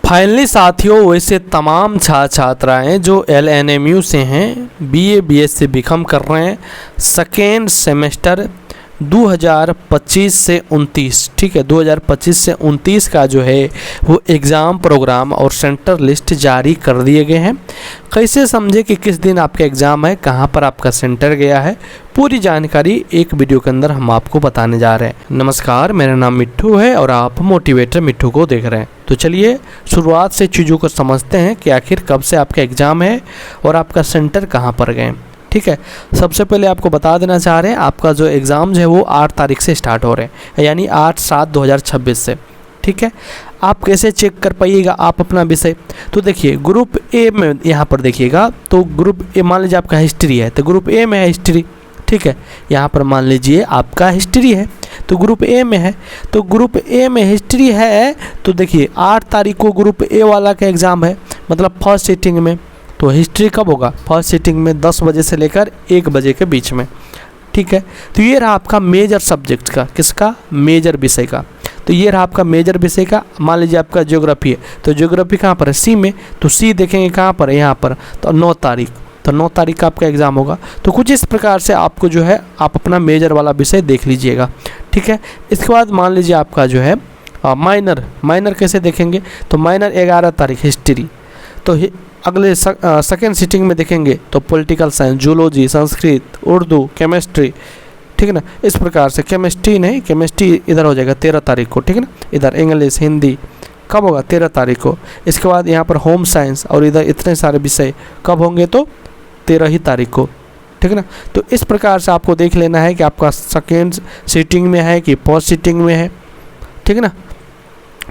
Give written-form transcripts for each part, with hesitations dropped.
Finally साथियों, वैसे तमाम छात्राएं जो LNMU से हैं, BA BSc बीकॉम कर रहे हैं, सेकेंड सेमेस्टर 2025 से 29, ठीक है, 2025 से 29 का जो है वो एग्ज़ाम प्रोग्राम और सेंटर लिस्ट जारी कर दिए गए हैं। कैसे समझे कि किस दिन आपका एग्ज़ाम है, कहाँ पर आपका सेंटर गया है, पूरी जानकारी एक वीडियो के अंदर हम आपको बताने जा रहे हैं। नमस्कार, मेरा नाम मिट्ठू है और आप मोटिवेटर मिट्ठू को देख रहे हैं। तो चलिए शुरुआत से चीज़ों को समझते हैं कि आखिर कब से आपका एग्ज़ाम है और आपका सेंटर कहाँ पर गए। ठीक है, सबसे पहले आपको बता देना चाह रहे हैं, आपका जो एग्ज़ाम है वो 8 तारीख से स्टार्ट हो रहे हैं, यानी 8/7/2026 से। ठीक है, आप कैसे चेक कर पाइएगा आप अपना विषय? तो देखिए, ग्रुप ए में यहाँ पर देखिएगा, तो ग्रुप ए मान लीजिए आपका हिस्ट्री है, तो ग्रुप ए में है हिस्ट्री। ठीक है, यहाँ पर मान लीजिए आपका हिस्ट्री है, तो ग्रुप ए में है, तो ग्रुप ए में हिस्ट्री है, तो देखिए 8 तारीख को ग्रुप ए वाला का एग्ज़ाम है, मतलब फर्स्ट सीटिंग में। तो हिस्ट्री कब होगा? फर्स्ट सीटिंग में 10 बजे से लेकर 1 बजे के बीच में। ठीक है, तो ये रहा आपका मेजर सब्जेक्ट का, किसका? मेजर विषय का। तो ये रहा आपका मेजर विषय का। मान लीजिए आपका ज्योग्राफी है, तो ज्योग्राफी कहाँ पर है? सी में, तो सी देखेंगे कहाँ पर है? यहाँ पर। तो 9 तारीख, तो 9 तारीख का आपका एग्ज़ाम होगा। तो कुछ इस प्रकार से आपको जो है आप अपना मेजर वाला विषय देख लीजिएगा। ठीक है, इसके बाद मान लीजिए आपका जो है माइनर कैसे देखेंगे? तो माइनर 11 तारीख हिस्ट्री। तो अगले सेकेंड सीटिंग में देखेंगे तो political science, zoology, Sanskrit, Urdu, chemistry. ठीक है ना, इस प्रकार से केमिस्ट्री नहीं, केमिस्ट्री इधर हो जाएगा 13 तारीख को। ठीक है ना, इधर इंग्लिश, हिंदी कब होगा? 13 तारीख को। इसके बाद यहाँ पर होम साइंस और इधर इतने सारे विषय कब होंगे? तो 13 ही तारीख को। ठीक है ना, तो इस प्रकार से आपको देख लेना है कि आपका सेकेंड सीटिंग में है कि फर्स्ट सीटिंग में है। ठीक है ना,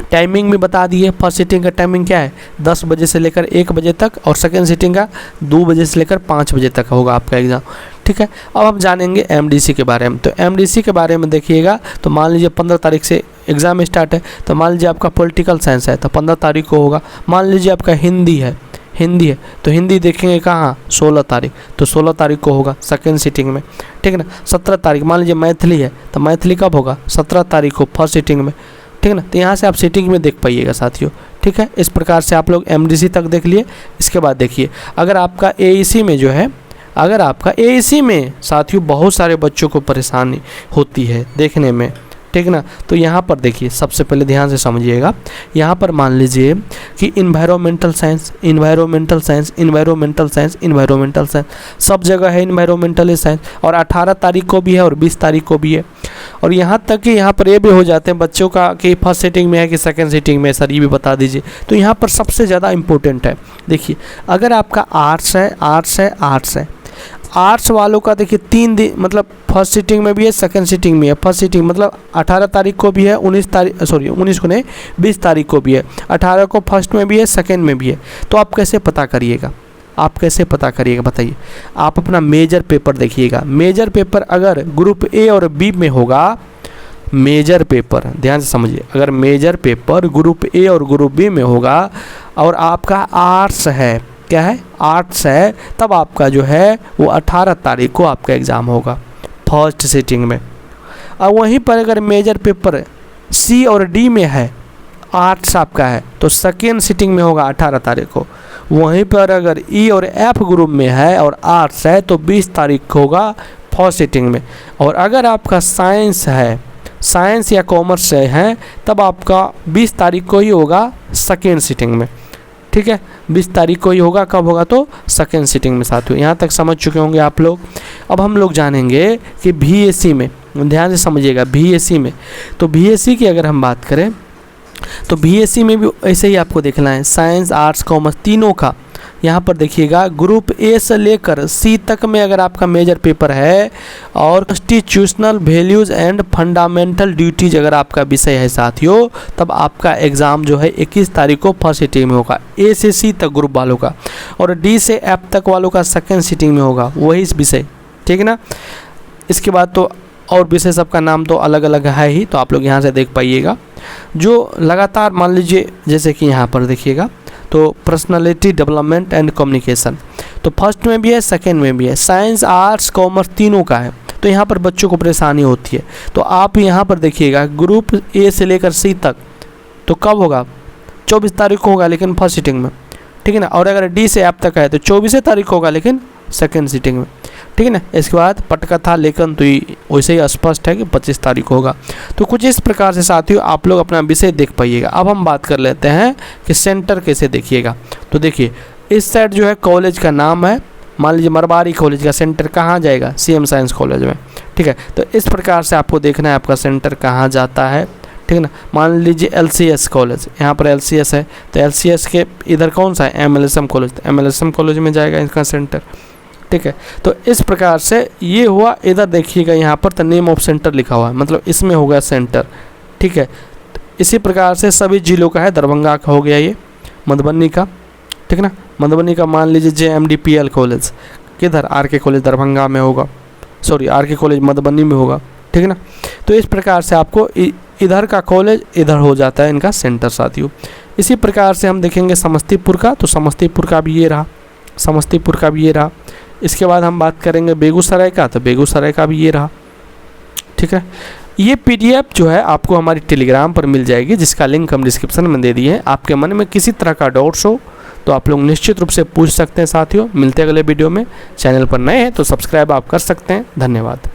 टाइमिंग भी बता दिए। फर्स्ट सीटिंग का टाइमिंग क्या है? 10 बजे से लेकर 1 बजे तक, और सेकेंड सीटिंग का 2 बजे से लेकर 5 बजे तक होगा आपका एग्ज़ाम। ठीक है, अब हम जानेंगे MDC के बारे में। तो MDC के बारे में देखिएगा, तो मान लीजिए 15 तारीख से एग्ज़ाम स्टार्ट है, तो मान लीजिए आपका पॉलिटिकल साइंस है तो 15 तारीख को होगा। मान लीजिए आपका हिंदी है, तो हिंदी देखेंगे कहाँ? 16 तारीख, तो 16 तारीख को होगा सेकेंड सीटिंग में। ठीक है ना, 17 तारीख। मान लीजिए मैथिली है, तो मैथिली कब होगा? 17 तारीख को फर्स्ट सीटिंग में। ठीक है ना, तो यहाँ से आप सीटिंग में देख पाइएगा साथियों। ठीक है, इस प्रकार से आप लोग MDC तक देख लिए। इसके बाद देखिए, अगर आपका AEC में जो है, अगर आपका AEC में साथियों बहुत सारे बच्चों को परेशानी होती है देखने में। ठीक ना, तो यहाँ पर देखिए, सबसे पहले ध्यान से समझिएगा। यहाँ पर मान लीजिए कि इन्वायरमेंटल साइंस सब जगह है इन्वायरमेंटल साइंस, और 18 तारीख को भी है और 20 तारीख को भी है। और यहाँ तक कि यहाँ पर ये भी हो जाते हैं बच्चों का कि फर्स्ट सीटिंग में है कि सेकंड सीटिंग में, सर ये भी बता दीजिए। तो यहाँ पर सबसे ज़्यादा इम्पोर्टेंट है, देखिए अगर आपका आर्ट्स वालों का देखिए 3 दिन, मतलब फर्स्ट सीटिंग में भी है, सेकंड सीटिंग में है। फर्स्ट सीटिंग मतलब 18 तारीख को भी है, 19 को नहीं, 20 तारीख को भी है। 18 को फर्स्ट में भी है, सेकंड में भी है। तो आप कैसे पता करिएगा? बताइए। आप अपना मेजर पेपर देखिएगा। मेजर पेपर अगर ग्रुप ए और बी में होगा, मेजर पेपर ध्यान से समझिए, अगर मेजर पेपर ग्रुप ए और ग्रुप बी में होगा और आपका आर्ट्स है, क्या है? आर्ट्स है, तब आपका जो है वो 18 तारीख को आपका एग्ज़ाम होगा फर्स्ट सीटिंग में। और वहीं पर अगर मेजर पेपर सी और डी में है, आर्ट्स आपका है, तो सेकेंड सीटिंग में होगा 18 तारीख को। वहीं पर अगर ई और एफ ग्रुप में है और आर्ट्स है, तो 20 तारीख को होगा फर्स्ट सीटिंग में। और अगर आपका साइंस है, साइंस या कॉमर्स से है, तब आपका 20 तारीख को ही होगा सेकेंड सीटिंग में। ठीक है, 20 तारीख को ही होगा, कब होगा? तो सेकेंड सीटिंग में साथियों। यहाँ तक समझ चुके होंगे आप लोग। अब हम लोग जानेंगे कि BSc में, ध्यान से समझिएगा, BSc में, तो BSc की अगर हम बात करें तो BSc में भी ऐसे ही आपको देखना है, साइंस, आर्ट्स, कॉमर्स तीनों का। यहाँ पर देखिएगा, ग्रुप ए से लेकर सी तक में अगर आपका मेजर पेपर है, और constitutional values and fundamental duties अगर आपका विषय है साथियों, तब आपका एग्ज़ाम जो है 21 तारीख को फर्स्ट सीटिंग में होगा, ए से सी तक ग्रुप वालों का, और डी से एफ तक वालों का सेकेंड सीटिंग में होगा वही इस विषय। ठीक है ना, इसके बाद तो और विषय सबका नाम तो अलग अलग है ही, तो आप लोग यहाँ से देख पाइएगा। जो लगातार मान लीजिए, जैसे कि यहाँ पर देखिएगा, तो पर्सनालिटी डेवलपमेंट एंड कम्युनिकेशन, तो फर्स्ट में भी है, सेकंड में भी है। साइंस, आर्ट्स, कॉमर्स तीनों का है, तो यहाँ पर बच्चों को परेशानी होती है। तो आप यहाँ पर देखिएगा, ग्रुप ए से लेकर सी तक तो कब होगा? 24 तारीख को होगा लेकिन फर्स्ट सीटिंग में, ठीक है ना। और अगर डी से एफ तक है तो 24 तारीख को होगा लेकिन सेकेंड सीटिंग में, ठीक है ना। इसके बाद पटकथा लेखन तो वैसे ही स्पष्ट है कि 25 तारीख होगा। तो कुछ इस प्रकार से साथियों आप लोग अपना विषय देख पाइएगा। अब हम बात कर लेते हैं कि सेंटर कैसे देखिएगा। तो देखिए इस साइड जो है कॉलेज का नाम है, मान लीजिए मरवाड़ी कॉलेज का सेंटर कहाँ जाएगा, सीएम साइंस कॉलेज में, ठीक है। तो इस प्रकार से आपको देखना है आपका सेंटर कहाँ जाता है, ठीक है ना। मान लीजिए एलसीएस कॉलेज, यहाँ पर एलसीएस है तो एलसीएस के इधर कौन सा है, एमएलएसएम कॉलेज, तो एमएलएसएम कॉलेज में जाएगा इसका सेंटर, ठीक है। तो इस प्रकार से ये हुआ। इधर देखिएगा यहाँ पर तो नेम ऑफ सेंटर लिखा हुआ है, मतलब इसमें होगा सेंटर, ठीक है। इसी प्रकार से सभी जिलों का है, दरभंगा का हो गया ये, मधुबनी का, ठीक है ना। मधुबनी का मान लीजिए JMDPL कॉलेज किधर, आरके कॉलेज दरभंगा में होगा, सॉरी आरके कॉलेज मधुबनी में होगा, ठीक है ना। तो इस प्रकार से आपको इधर का कॉलेज इधर हो जाता है इनका सेंटर साथियों। इसी प्रकार से हम देखेंगे समस्तीपुर का, तो समस्तीपुर का भी ये रहा, समस्तीपुर का भी ये रहा। इसके बाद हम बात करेंगे बेगूसराय का, तो बेगूसराय का भी ये रहा, ठीक है। ये PDF जो है आपको हमारी टेलीग्राम पर मिल जाएगी, जिसका लिंक हम डिस्क्रिप्शन में दे दिए हैं। आपके मन में किसी तरह का डाउट्स हो तो आप लोग निश्चित रूप से पूछ सकते हैं साथियों। मिलते हैं अगले वीडियो में। चैनल पर नए हैं तो सब्सक्राइब आप कर सकते हैं। धन्यवाद।